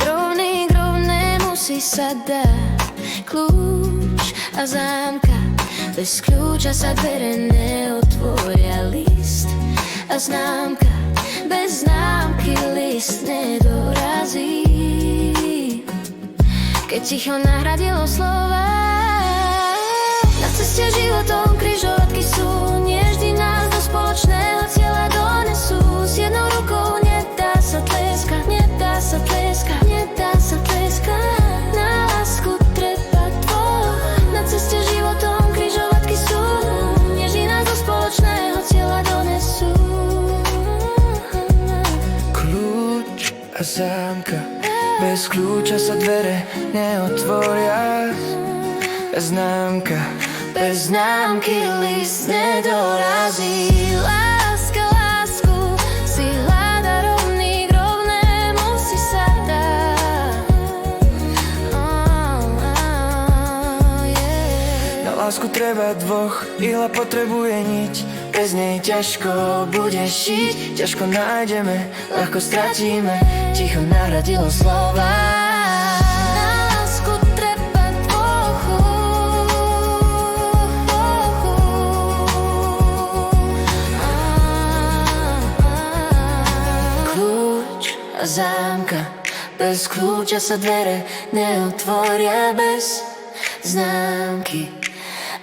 Rovný k rovnému si sa dá. Kľúč a zámka, bez kľúča sa dvere neotvoria. List a známka, bez známky list nedorazí. Keď ticho nahradilo slova, na ceste životom križovatky sú. Nie vždy nás do spoločného cieľa donesú. S jednou rukou nedá sa tleskať, nedá sa tleskať, nedá sa tleskať. Na lásku treba dvoch. Na ceste životom križovatky sú. Nie vždy nás do spoločného cieľa donesú. Kľúč a zámka, bez kľúča sa dvere neotvoria. Bez známka, bez známky list nedorazí. Láska, lásku si hľada, rovný k rovnému si sa dá. Na lásku treba dvoch, ihla potrebuje niť. Bez nej ťažko bude šiť, ťažko nájdeme, ľahko stratíme. Ticho nahradilo slova. Zámka, bez kľúča sa dvere neotvoria. Bez známky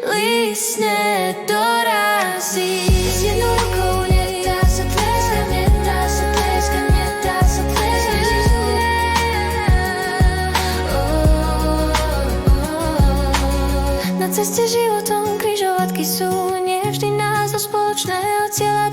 list nedorazí. S jednou rukou nedá sa tleskať, nedá sa tleskať, nedá sa tleskať. Na ceste životom križovatky sú. Nie vždy nás do spoločného cieľa